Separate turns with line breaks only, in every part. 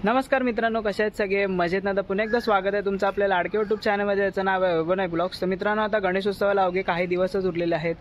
नमस्कार मित्रांनो, कसे आहेत सगळे? मजेत ना? तर पुन्हा एकदा स्वागत आहे तुमचं आपल्या लाडके यूट्यूब चॅनलमध्ये. याचं नाव आहे वैभव नाईक ब्लॉग्स. तर मित्रांनो, आता गणेशोत्सवाला अवघे काही दिवसच उरलेले आहेत.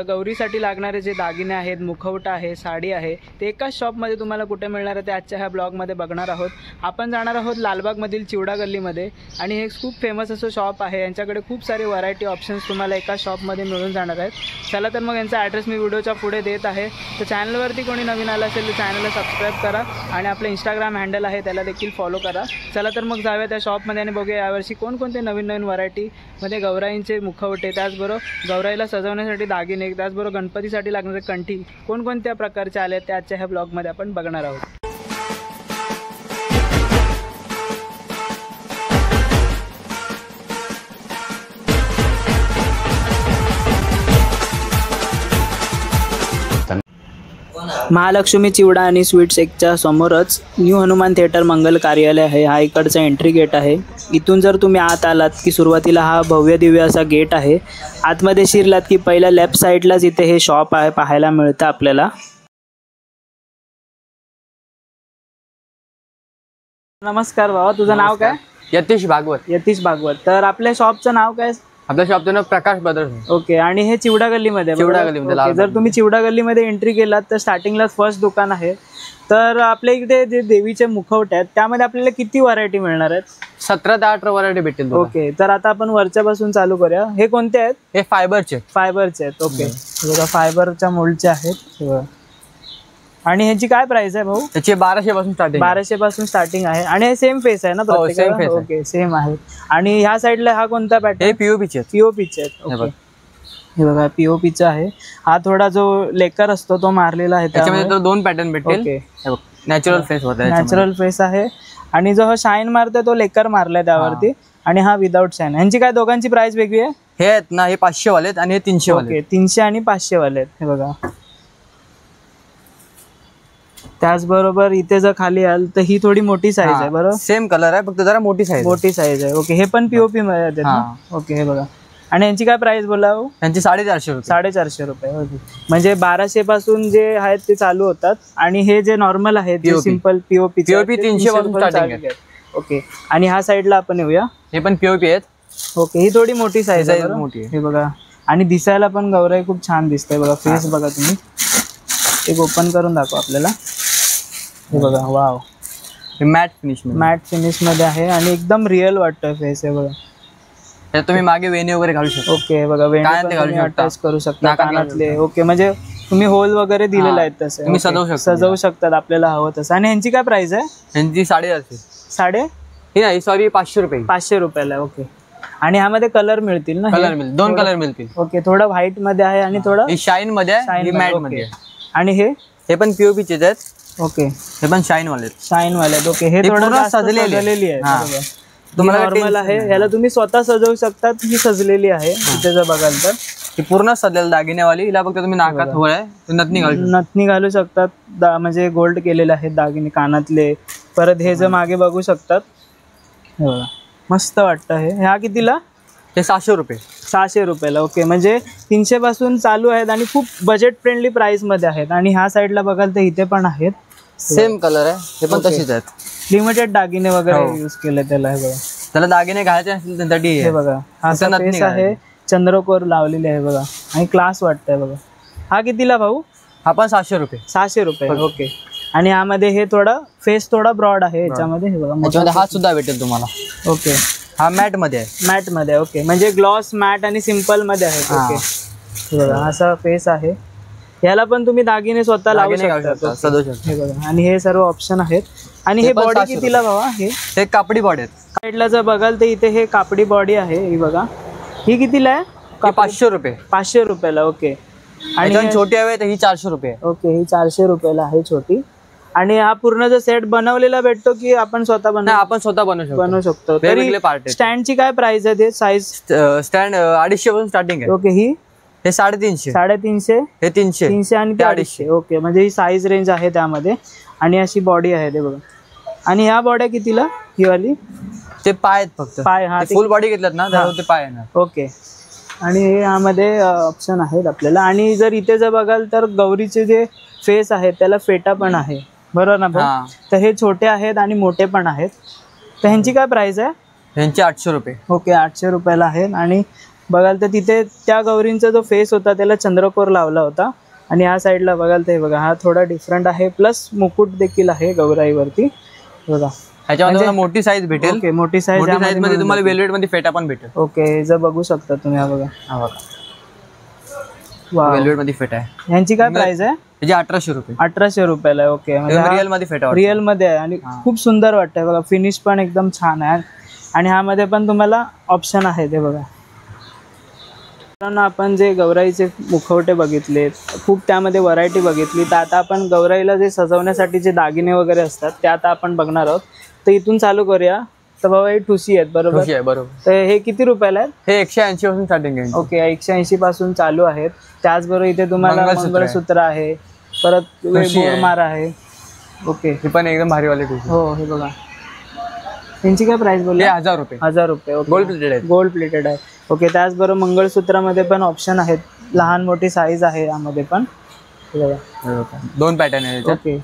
गौरीसाठी लागणारे जे दागिने आहेत, मुखवटा आहे, साडी आहे, ते एकाच शॉपमध्ये तुम्हाला कुठे मिळणार आहे ते आजच्या ह्या ब्लॉगमध्ये बघणार आहोत. आपण जाणार आहोत लालबागमधील चिवडा गल्लीमध्ये आणि हे खूप फेमस असं शॉप आहे. यांच्याकडे खूप सारे व्हरायटी ऑप्शन्स तुम्हाला एकाच शॉपमध्ये मिळून जाणार आहेत. चला तर मग यांचा ॲड्रेस मी व्हिडिओच्या पुढे देत आहे. तर चॅनलवरती कोणी नवीन आलं असेल तर चॅनलला सबस्क्राईब करा आणि आपलं इंस्टाग्राम हँडल आहे त्याला देखील फॉलो करा. चला तर मग जाऊया त्या शॉपमध्ये आणि बघूया यावर्षी कोणकोणते नवीन नवीन व्हरायटीमध्ये गौराईंचे मुखवटे, त्याचबरोबर गौराईला सजवण्यासाठी दागिने, त्याचबरोबर गणपतीसाठी लागणारे कंठी कोणकोणत्या प्रकारचे आले आहेत ते आजच्या ह्या ब्लॉगमध्ये आपण बघणार आहोत. महालक्ष्मी चिवडा आणि स्वीट्स एकच्या समोरच न्यू हनुमान थिएटर मंगल कार्यालय आहे. हा इकडचा एंट्री गेट आहे. इथून जर तुम्ही आत आलात की सुरुवातीला हा भव्य दिव्य असा गेट आहे. आतमध्ये शिरलात की पहिल्या लेफ्ट साईडलाच इथे हे शॉप आहे पाहायला मिळतं आपल्याला. नमस्कार बाबा, तुझं नाव काय?
यतीश भागवत.
यतीश भागवत. तर आपल्या शॉपचं नाव काय?
आपल्या शॉपचं नाव प्रकाश ब्रदर्स.
ओके. आणि हे चिवडा गल्लीमध्ये?
चिवडा गल्लीमध्ये.
जर तुम्ही चिवडा गल्लीमध्ये एंट्री केलात तर स्टार्टिंगलाच फर्स्ट दुकान आहे. तर आपल्या इकडे जे देवीचे मुखवटे आहेत त्यामध्ये आपल्याला किती व्हरायटी मिळणार आहेत?
17 ते 18 व्हरायटी भेटेल.
ओके. तर आता आपण वरच्या पासून चालू करूया. हे कोणते आहेत?
हे फायबरचे
आहेत. ओके. बघा, फायबरच्या मोल्डचे आहेत. आणि ह्याची काय प्राइस आहे भाऊ?
त्याची 1200 पासून स्टार्टिंग.
1200 पासून स्टार्टिंग आहे. आणि हे सेम फेस आहे ना प्रत्येकाला? ओके, सेम आहे. आणि ह्या साईडला हा कोणता पॅटर्न?
हे पीओपीचे
आहेत. ओके. हे बघा, पीओपीचा आहे. हा थोडा जो लेकर असतो तो मारलेला आहे.
त्याच्यामध्ये 2 पॅटर्न भेटेल. नॅचरल फेस होता,
नॅचरल फेस आहे. आणि जो हा शाईन मारतोय तो लेकर मारलाय त्यावरती. आणि हा विदाउट शाईन. यांची काय दोघांची प्राइस वेगळी आहे?
हे आहेत ना, हे 500 वाले आहेत आणि हे 300 वाले.
ओके, 300 आणि 500 वाले आहेत. हे बघा. त्याचबरोबर इथे जर खाली आल तर ही थोडी मोठी साईज आहे. बरोबर,
सेम कलर आहे, फक्त जरा मोठी साईज
आहे. ओके. हे पण पीओपी मध्ये आहेत ना? ओके. हे बघा. आणि यांची काय प्राइस बोला?
यांची 450 रुपये.
450 रुपये. ओके. म्हणजे 1200 पासून जे आहेत ते चालू होतात. आणि हे जे नॉर्मल आहेत जे सिंपल पीओपी
300 पासून स्टार्टिंग आहे.
ओके. आणि ह्या साईडला आपण येऊया.
हे पण पीओपी आहेत.
ओके. ही थोडी मोठी साईज आहे.
मोठी.
हे बघा. आणि दिसायला पण गौराई खूप छान दिसते. बघा, फेस बघा तुम्ही. एक ओपन करून दाखवा आपल्याला. हे बघा. वाव.
मॅट फिनिश
मध्ये आहे आणि एकदम रिअल वाटतं फेस. हे बघा.
तुम्ही मागे वेणी वगैरे घालू शकता.
ओके. बघा, वेणी अटॅच करू शकता कानातले. ओके. म्हणजे तुम्ही होल वगैरे दिलेले आहेत तसे
तुम्ही
सजवू शकतात आपल्याला हवं तसं. आणि यांची काय प्राइस आहे?
यांची 450.
नाही, सॉरी,
500 रुपये.
500 रुपयाला. ओके. आणि ह्यामध्ये कलर मिळतील ना?
2 कलर मिळतील.
ओके. थोडं व्हाईट मध्ये आहे आणि थोडं
शाईन मध्ये आहे, मॅट मध्ये.
आणि हे
पण पीओपीचेच आहेत.
ओके.
हे पण शाईन वाले.
ओके. हे थोडं सजलेली आहे. तुम्हाला नॉर्मल आहे. ह्याला तुम्ही स्वतः सजवू शकता. ही सजलेली आहे. इथे जर बघाल तर
ही पूर्ण सजलेली दागिनेवाली. हिला फक्त तुम्ही नाकात होळ आहे
नथनी घालू शकतात. म्हणजे गोल्ड केलेले आहेत दागिने कानातले. परत हे जर मागे बघू शकतात. मस्त वाटतं हे. ह्या कितीला?
हे 600 रुपये.
600 रुपयाला. ओके. म्हणजे 300 पासून चालू आहेत आणि खूप बजेट फ्रेंडली प्राइस मध्ये आहेत. आणि ह्या साईडला बघाल तर इथे पण आहेत.
सेम कलर आहे. हे पण तशीच आहेत.
लिमिटेड दागिने वगैरे यूज केले त्याला. हे बघा.
त्याला दागिने घालायचे असतील त्यांच्यासाठी. हे बघा,
हा फेस आहे. चंद्रकोर लावलेले आहे बघा. आणि क्लास वाटतंय बघा. हा कितीला भाऊ?
हा पण 600 रुपये.
600 रुपये. ओके. आणि यामध्ये हे थोडा फेस थोडा ब्रॉड आहे याच्यामध्ये. हे बघा,
हा सुद्धा भेटेल तुम्हाला.
ओके.
हा मॅट मध्ये आहे.
ओके. म्हणजे ग्लॉस, मॅट आणि सिंपल मध्ये आहे. ओके. बघा, असा फेस आहे. याला पण तुम्ही दागिने स्वतः लावू शकता. हे बघा. आणि हे सर्व ऑप्शन आहेत. आणि हे बॉडी कितीला बाबा?
हे कापडी बॉडी आहेत.
साईडला जर बघाल तर इथे हे कापडी बॉडी आहे. ही बघा. ही कितीला आहे?
500 रुपये.
500 रुपयाला. ओके.
आणि छोटी हवी तर ही 400 रुपये.
ओके. ही 400 रुपयाला आहे छोटी. आणि हा पूर्ण जो सेट बनवलेला भेटतो की आपण स्वतः बनवू शकतो? स्टँडची काय प्राइस आहे? ते साईज
स्टँड 250 पासून स्टार्टिंग आहे.
ओके. ही
हे 350.
हे
300
आणि 250. ओके. म्हणजे ही साईज रेंज आहे त्यामध्ये. आणि अशी बॉडी आहे ते बघा. आणि ह्या बॉड्या कितीला? ही वाली
ते पाय आहेत फक्त.
पाय. हा,
फुल बॉडी घेतलात ना तर ते पाय येणार.
ओके. आणि यामध्ये ऑप्शन आहेत आपल्याला. आणि जर इथे जर बघाल तर गौरीचे जे फेस आहे त्याला फेटा पण आहे. बरोबर ना भाऊ?
हा.
तर हे छोटे आहेत आणि मोठे पण आहेत. तर ह्यांची काय प्राइस आहे?
ह्यांचे 800 रुपये.
ओके, 800 रुपयाला आहे. आणि बघाल तर तिथे त्या गौरींचा जो फेस होता त्याला चंद्रकोर लावला होता. आणि ह्या साईडला बघाल तर हे बघा, हा थोडा डिफरंट आहे, प्लस मुकुट देखील आहे गौराईवरती बघा.
ह्याच्यामध्ये तुम्हाला मोठी साईज भेटेल.
ओके, मोठी साईज
मोठी साईज मध्ये तुम्हाला वेल्वेट मध्ये फेटा पण भेटेल.
ओके, हे जर बघू शकता तुम्ही, हा बघा,
हा बघा,
वाव.
वेल्वेट मध्ये फेटा आहे.
यांची काय प्राइस आहे?
ह्याचे 1800 रुपये.
1800 रुपयाला आहे. ओके,
रिअल मध्ये फेटा.
रिअल मध्ये आहे आणि खूप सुंदर वाटतंय बघा. फिनिश पण एकदम छान आहे. आणि ह्यामध्ये पण तुम्हाला ऑप्शन आहे ते बघा. आपण जे गौराईचे मुखवटे बघितले, खूप त्यामध्ये व्हरायटी बघितली. तर आता आपण गौराईला जे सजवण्यासाठी जे दागिने वगैरे असतात ते आता आपण बघणार आहोत. तर इथून चालू करूया. तर बाबा हे ठुशी आहेत बरोबर?
बरोबर.
तर हे किती रुपयाला आहेत?
हे 180 पासून स्टार्टिंग आहे.
ओके, 180 पासून चालू आहेत. त्याचबरोबर इथे तुम्हाला मंगळसूत्र आहे, परत बोरमार आहे. ओके,
हे पण एकदम भारी वाले ठुशी.
हो, हे बघा. यांची काय प्राइस बोलली?
1000 रुपये.
1000 रुपये.
गोल्ड प्लेटेड आहे.
गोल्ड प्लेटेड आहे. ओके, त्याचबरोबर मंगळसूत्रामध्ये पण ऑप्शन आहेत, लहान मोठी साईज आहे यामध्ये पण. हे बघा,
2 पॅटर्न आहे याच्यात.
ओके,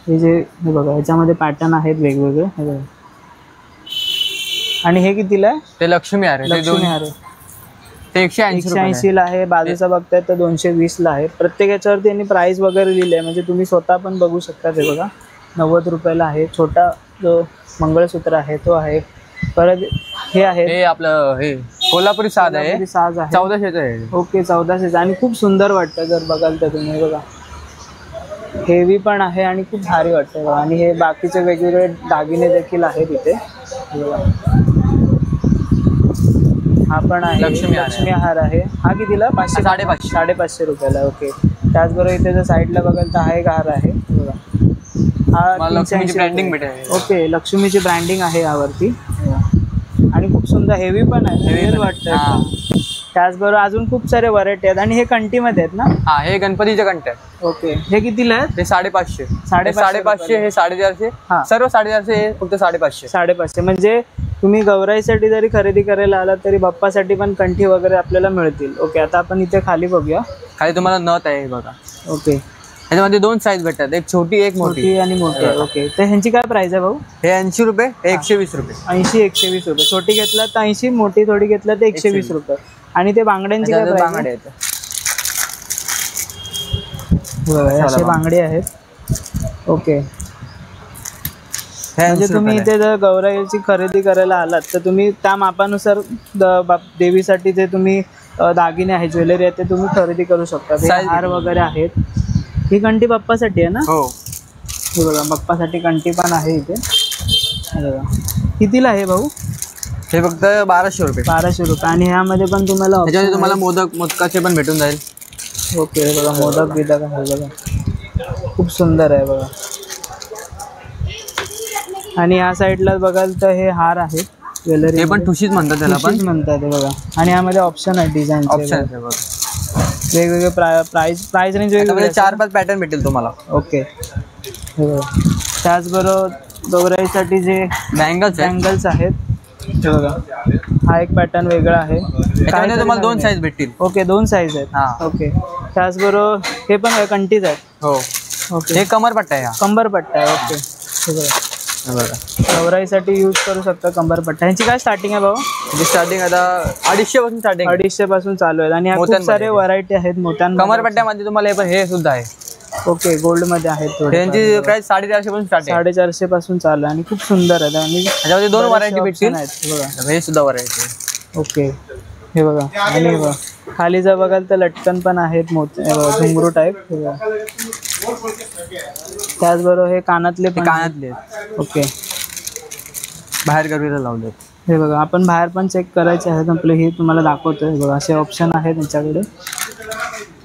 हे बघा, ह्याच्यामध्ये पॅटर्न आहेत वेगवेगळे. हे बघा. आणि हे कितीला आहे?
ते लक्ष्मी हार आहे.
लक्ष्मी हार आहे.
ते 180
ला आहे. बाजूचा बघताय तर 220 ला आहे. प्रत्येक याच्यावरती यांनी प्राइस वगैरे लिहिली आहे, म्हणजे तुम्ही स्वतः पण बघू शकता. ते बघा, 90 रुपयाला आहे. छोटा जो मंगळसूत्र आहे तो आहे. परत हे आहे,
हे आपलं हे कोल्हापुरी साज आहे.
साज आहे.
1400 आहे.
ओके, 1400 आणि खूप सुंदर वाटतं जर बघाल तर तुम्ही. बघा, हेवी पण आहे आणि खूप भारी वाटतं बघा. आणि हे बाकीचे वेगवेगळे दागिने देखील आहेत इथे. हा पण आहे लक्ष्मी हार आहे. हा कितीला? 500. 550 रुपयाला. ओके, त्याचबरोबर इथे जर साईडला बघाल तर हा एक हार आहे बघा. हा
लक्ष्मीची ब्रँडिंग भेटेल.
ओके, लक्ष्मीची ब्रँडिंग आहे यावरती. आणि खूप सुंदर हेवी पण आहे, हेवी वाटतं. त्याचबरोबर अजून खूप सारे व्हरायटी आहेत. आणि हे कंटीमध्ये आहेत ना?
हा, हे गणपतीचे कंठ आहे.
ओके, हे कितीला आहेत?
ते 550.
550.
हे 450. सर्व 450. हे फक्त 550.
550. म्हणजे तुम्ही गौराईसाठी जरी खरेदी करायला आलात तरी बाप्पासाठी पण कंठी वगैरे आपल्याला मिळतील. ओके, आता आपण इथे खाली बघूया.
खाली तुम्हाला नथ आहे बघा.
ओके,
ह्याच्यामध्ये 2 साईज भेटतात, एक छोटी एक मोठी.
आणि मोठी. ओके, तर ह्यांची काय प्राइस आहे भाऊ?
हे 80 रुपये. हे 120 रुपये.
80, 120 रुपये. छोटी घेतला तर 80, मोठी थोडी घेतला तर 120 रुपये. आणि ते बांगड्यांची काय प्राइस आहे? असे बांगडे आहेत. ओके, म्हणजे तुम्ही इथे जर गौराईची खरेदी करायला आलात तर तुम्ही त्या मापानुसार देवीसाठी जे तुम्ही दागिने आहे, ज्वेलरी आहे ते तुम्ही खरेदी करू शकता. हार वगैरे आहेत. ही कंठी बाप्पासाठी आहे ना?
हो,
हे बघा, बाप्पासाठी कंठी पण आहे इथे. हे बघा, कितीला आहे भाऊ?
हे फक्त 1200 रुपये.
1200 रुपये. आणि ह्यामध्ये पण तुम्हाला
मोदकाचे पण भेटून जाईल.
ओके, हे बघा, मोदक बिदक आहे बघा, खूप सुंदर आहे बघा. आणि या साईडला बघाल तर हे हार आहेत, ज्वेलरी.
हे पण ठुशीच म्हणतात त्याला, पण
म्हणतात हे बघा. आणि यामध्ये ऑप्शन आहे, डिझाईन
ऑप्शन
वेगवेगळे. प्राइस रेंज वेगवेगळे.
4-5 पॅटर्न भेटेल तुम्हाला.
ओके, हे बघा. त्याचबरोबर गौराईसाठी जे बँगल्स आहेत हे बघा, हा एक पॅटर्न वेगळा आहे.
त्याच्यामध्ये तुम्हाला 2 साईज भेटतील.
ओके, 2 साईज आहेत. ओके, त्याचबरोबर हे पण कंटीज आहेत.
हो,
ओके,
हे कमरपट्टा आहे.
कंबरपट्टा आहे. ओके, हे बघा, गौराईसाठी यूज करू शकता कंबरपट्टा. ह्यांची काय स्टार्टिंग आहे भाऊ?
स्टार्टिंग आता 250 पासून स्टार्टिंग.
250 पासून चालू आहेत. आणि खूप सारे व्हरायटी आहेत मोठ्यांमध्ये.
कमरपट्ट्यामध्ये तुम्हाला हे सुद्धा आहे.
ओके, गोल्ड मध्ये आहेत.
त्यांची प्राइस 450 पासून स्टार्ट आहे.
450 पासून चालू आणि खूप सुंदर आहे. आणि
त्याच्यामध्ये 2 व्हरायटी भेटतील.
बघा,
हे सुद्धा व्हरायटी.
ओके, हे बघा. आणि हे बघा, खाली जर बघाल तर लटकन पण आहेत, घुंगरू टाईप. हे बघा, त्याचबरोबर हे कानातले पण. ओके, बाहेर
गरवीला लावले.
हे बघा, आपण बाहेर पण चेक करायचे आहेत आपले. हे तुम्हाला दाखवतोय बघा, असे ऑप्शन आहेत त्यांच्याकडे.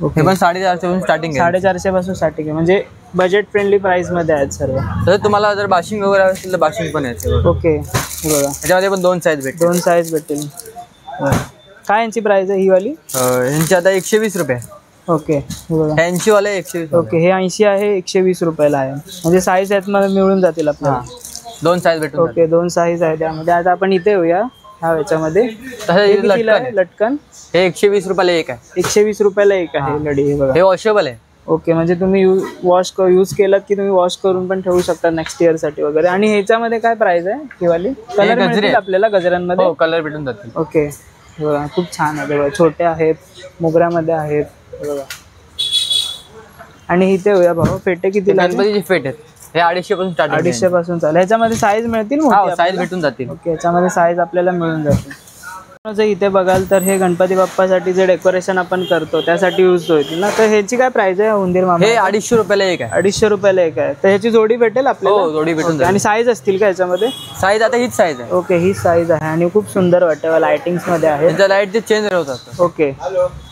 ओके,
पण 450 पासून स्टार्टिंग आहे.
450 पासून स्टार्टिंग आहे. म्हणजे बजेट फ्रेंडली प्राइस मध्ये आहेत सर्व.
तर तुम्हाला जर बाशिंग वगैरे असेल तर बाशिंग पण आहे.
ओके, हे बघा,
त्याच्यामध्ये पण 2 साईज भेटतील.
2 साईज भेटेल. काय यांची प्राइस आहे ही वाली?
यांची आता 120 रुपये.
ओके, हे बघा,
80 वाले 120.
ओके, हे 80 आहे, 120 रुपयाला आहे. म्हणजे साईज आहेत मला मिळून जातील आपल्याला.
2 साईज भेटून.
ओके, 2 साईज आहे त्यामध्ये. आता आपण इथे येऊया ह्या याच्यामध्ये. लटकन
हे 120 रुपयाला एक आहे.
120 रुपयाला एक आहे लढी. हे बघा,
हे वॉशेबल आहे.
ओके, म्हणजे तुम्ही यूज केलात की तुम्ही वॉश करून पण ठेवू शकता नेक्स्ट इयर साठी वगैरे. आणि ह्याच्यामध्ये काय प्राइस आहे ही वाली? कलर
गजरे
मिळतील आपल्याला गजऱ्यांमध्ये?
हो, कलर भेटून जातील.
ओके बघा, खूप छान आहे बघा, छोटे आहेत, मोगऱ्यामध्ये आहेत बघा. आणि इथे होया भाऊ फेटे किती?
गणपतीचे फेट आहेत हे 250 पासून स्टार्ट.
250 पासून चालेल. ह्याच्यामध्ये साईज मिळतील मोठी?
साईज भेटून जातील.
ओके, ह्याच्यामध्ये साईज आपल्याला मिळून जाते. जर इथे बघाल तर हे गणपती बाप्पासाठी जे डेकोरेशन आपण करतो त्यासाठी यूज होईल ना. तर ह्याची काय प्राइस आहे उंदीर मामा?
हे 250 रुपयाला एक आहे.
250 रुपयाला एक आहे. तर ह्याची जोडी भेटेल आपल्याला?
हो, जोडी भेटून
ओके. आणि साईज असतील का ह्याच्यामध्ये?
साईज आता हीच साईज आहे.
ओके, ही साईज आहे आणि खूप सुंदर वाटतं, लाइटिंग्स मध्ये आहे.
त्याच्या लाईट जे चेंज होतात.
ओके,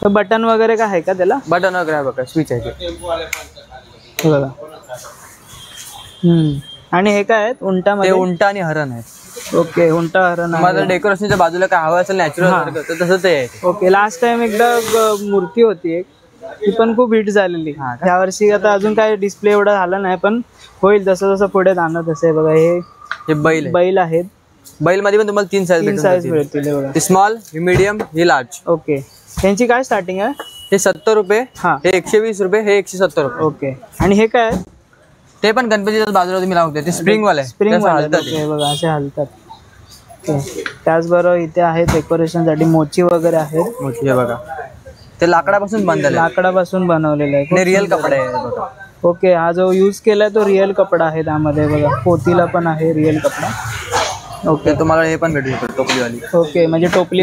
तर बटन वगैरे काय आहे का त्याला?
बटन वगैरे आहे बघा, स्विच आहे ते.
हे बघा. आणि हे काय आहेत
ते
उंटामध्ये?
उंटा आणि हरण आहेत.
ओके, उंटा हरण आहे.
माझं डेकोरेशनच्या बाजूला काय हवं असेल नॅचरल तर तसं ते आहे.
ओके, लास्ट टाइम एकदा मूर्ती होती एक, ती पण खूप हिट झालेली. ह्या वर्षी आता अजून काय डिस्प्ले एवढा झाला नाही, पण होईल जसं जसं पुढे जाणं तसं. बघा हे
बैल
आहेत.
बैल मध्ये पण तुम्हाला 3 साईज
मिळतील बघा.
ते स्मॉल, ही मीडियम, ही लार्ज.
ओके, त्यांची काय स्टार्टिंग आहे?
हे 70 रुपये,
हा,
हे 120 रुपये, हे 170 रुपये.
ओके. आणि हे काय आहे?
ते पण गणपतीच्या बाजूला तुम्ही लावते, ते स्प्रिंग वाले.
ओके बघा, असे हलतात. ओके, त्याचबरोबर इथे आहे डेकोरेशन साठी मोची वगैरे आहेत.
मोठी आहे बघा, ते लाकडापासून बनलेलं आहे.
लाकडापासून बनवलेलं आहे.
रिअल कपडा आहे बघा.
ओके, हा जो यूज केलाय तो रिअल कपडा आहे त्यामध्ये बघा. पोतीला पण आहे रिअल कपडा. ओके,
तुम्हाला हे पण भेटू शकतो टोपलीवाली.
ओके, म्हणजे टोपली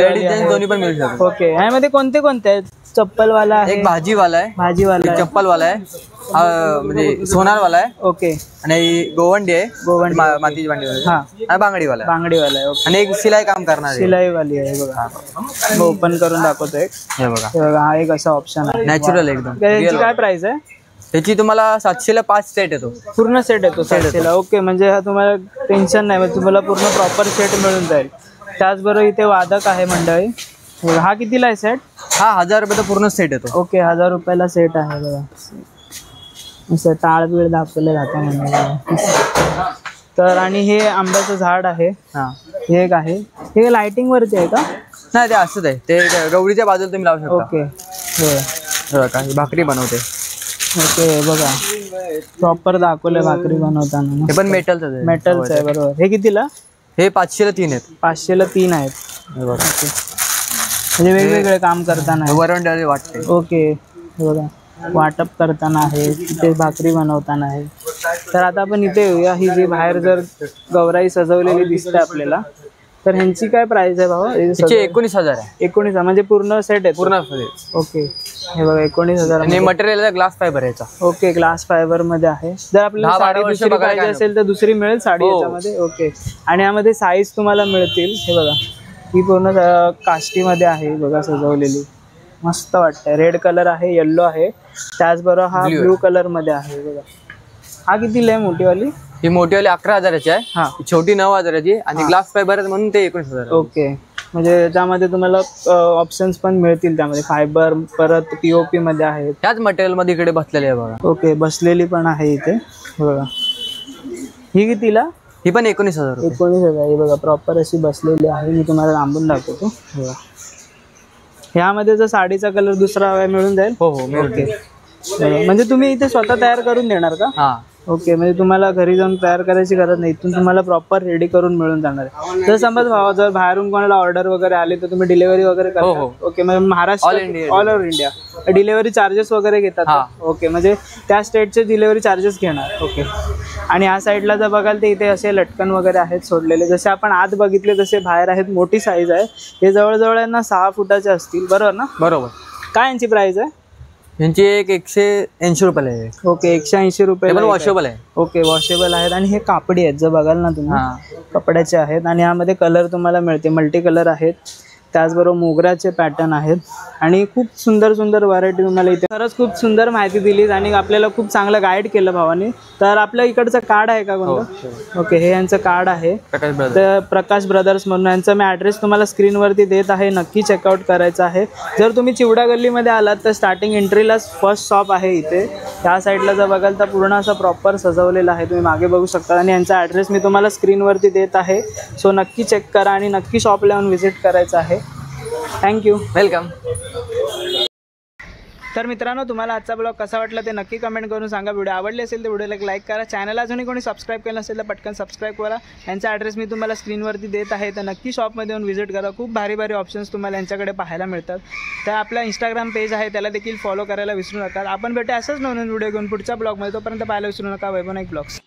दोन्ही पण मिळू शकतो.
ओके, ह्यामध्ये कोणते कोणते आहेत? चप्पलवाला आहे,
एक भाजीवाला आहे,
भाजीवाला आहे,
चप्पलवाला आहे, म्हणजे सोनारवाला आहे.
ओके,
आणि गोवंडी आहे,
गोवंडी,
मातीची भांडी.
हा,
आणि बांगडीवाला आहे.
बांगडीवाला आहे. ओके,
आणि एक सिलाई काम करणार
सिलाईवाली आहे बघा. ओपन करून दाखवतो एक.
हे बघा,
हे बघा, हा एक असा ऑप्शन आहे.
नॅचरल एकदम.
त्याची काय प्राइस आहे?
त्याची तुम्हाला 700 ला 5 सेट येतो.
पूर्ण सेट येतो 700 ला. ओके, म्हणजे हा तुम्हाला टेन्शन नाही, म्हणजे तुम्हाला पूर्ण प्रॉपर सेट मिळून जाईल. त्याचबरोबर इथे वादक आहे मंडळी. हा कितीला आहे सेट?
हा 1000 रुपयाचा पूर्ण सेट येतो.
ओके, 1000 रुपयाला सेट आहे बघा. असं टाळ बीळ दाखवलं जातं म्हणजे. तर आणि हे आंब्याचं झाड आहे.
हा,
हे एक आहे. हे लाइटिंग वरती आहे का?
नाही, ते असंच आहे. ते गौरीच्या बाजूला तुम्ही लावू शकता.
ओके,
हो, भाकरी बनवते.
ओके बघा, प्रॉपर दाखवलंय भाकरी बनवताना.
हे पण मेटलचं आहे.
मेटलचं आहे बरोबर. हे कितीला?
हे 500 ला 3 आहेत.
500 ला 3 आहेत.
हे बघा,
म्हणजे वेगवेगळे काम करताना.
वरवंटाळी वाटते.
ओके, हे बघा, वाटप करताना आहे, इथे भाकरी बनवताना आहे. तर आता आपण इथे येऊया. ही जी बाहेर जर गौराई सजवलेली दिसते आपल्याला, तर ह्यांची काय प्राइस आहे भाऊ?
19,000 आहे.
19,000 म्हणजे पूर्ण सेट आहे?
पूर्ण.
ओके, हे बघा 19,000.
आणि मटेरियल ग्लास फायबर याचा.
ओके, ग्लास फायबर मध्ये आहे. जर आपल्याला साडी दुसरी पाहिजे असेल तर दुसरी मिळेल साडी याच्यामध्ये. ओके, आणि यामध्ये साईज तुम्हाला मिळतील. हे बघा, ही पूर्ण काष्टीमध्ये आहे बघा सजवलेली. मस्त वाटतंय. रेड कलर आहे, येल्लो आहे, त्याचबरोबर हा ब्लू कलर मध्ये आहे बघा. हा कितीला आहे मोठीवाली?
ही मोठीवाली 11,000ची आहे.
हा,
छोटी 9,000ची. आणि ग्लास फायबर म्हणून ते 19,000.
ओके, म्हणजे त्यामध्ये तुम्हाला ऑप्शन्स पण मिळतील त्यामध्ये. फायबर, परत पीओपी मध्ये आहे.
त्याच मटेरियल मध्ये इकडे बसलेले आहे बघा.
ओके, बसलेली पण आहे इथे बघा. ही कितीला?
ही पण 19,000.
19,000. ही बघा, प्रॉपर अशी बसलेली आहे. मी तुम्हाला लांबून दाखवतो बघा. ह्यामध्ये जर साडीचा कलर दुसरा हवा मिळून जाईल?
हो हो, मिळते.
म्हणजे तुम्ही इथे स्वतः तयार करून देणार का?
हा.
ओके, म्हणजे तुम्हाला घरी जाऊन तयार करायची गरज नाही, इथून तुम्हाला प्रॉपर रेडी करून मिळून जाणार आहे. जर समज जर बाहेरून कोणाला ऑर्डर वगैरे आली तर तुम्ही डिलिव्हरी वगैरे करता? ओके, म्हणजे Maharashtra all over India delivery charges वगैरे घेतात? ओके, म्हणजे त्या स्टेटचे डिलिव्हरी चार्जेस घेणार. ओके, आणि ह्या साईडला जर बघाल तर इथे असे लटकन वगैरे आहेत सोडलेले, जसे आपण आत बघितले तसे बाहेर आहेत. मोठी साईज आहे. हे जवळजवळ यांना 6 फुटाचे असतील बरोबर ना?
बरोबर.
काय यांची प्राइस आहे?
यांची एक 180 रुपयाला आहे.
ओके, 180 रुपये.
वॉशेबल आहे.
ओके, वॉशेबल आहेत. आणि हे कापडी आहेत, जर बघाल ना तुम्ही कपड्याचे आहेत. आणि यामध्ये कलर तुम्हाला मिळते, मल्टी कलर आहेत. त्याचबरोबर मोगऱ्याचे पॅटर्न आहेत आणि खूप सुंदर सुंदर व्हरायटी तुम्हाला इथे. खरंच खूप सुंदर माहिती दिली आणि आपल्याला खूप चांगलं गाईड केलं भावानी. तर आपल्या इकडचं कार्ड आहे का कोणतं? ओके, हे यांचं कार्ड आहे, तर प्रकाश ब्रदर्स म्हणून. यांचा मी ॲड्रेस तुम्हाला स्क्रीनवरती देत आहे, नक्की चेकआउट करायचं आहे. जर तुम्ही चिवडा गल्लीमध्ये आलात तर स्टार्टिंग एंट्रीलाच फर्स्ट शॉप आहे इथे. त्या साईडला जर बघाल तर पूर्ण असं प्रॉपर सजवलेलं आहे, तुम्ही मागे बघू शकता. आणि यांचा ॲड्रेस मी तुम्हाला स्क्रीनवरती देत आहे, सो नक्की चेक करा आणि नक्की शॉपला येऊन व्हिजिट करायचं आहे. थँक्यू.
वेलकम.
तर मित्रांनो, तुम्हाला आजचा ब्लॉग कसा वाटला ते नक्की कमेंट करून सांगा. व्हिडिओ आवडले असेल तर व्हिडिओला लाईक करा. चॅनल अजूनही कोणी सबस्क्राईब केलं नसेल तर पटकन सबस्क्राईब करा. यांचा ॲड्रेस मी तुम्हाला स्क्रीनवरती देत आहे, तर नक्की शॉपमध्ये येऊन व्हिजिट करा. खूप भारी भारी ऑप्शन्स तुम्हाला यांच्याकडे पाहायला मिळतात. तर आपला इंस्टाग्राम पेज आहे, त्याला देखील फॉलो करायला विसरू नका. आपण भेटू असंच नवीन व्हिडिओ घेऊन पुढच्या ब्लॉगमध्ये. तोपर्यंत पाहायला विसरू नका वैभव नाईक ब्लॉग्स.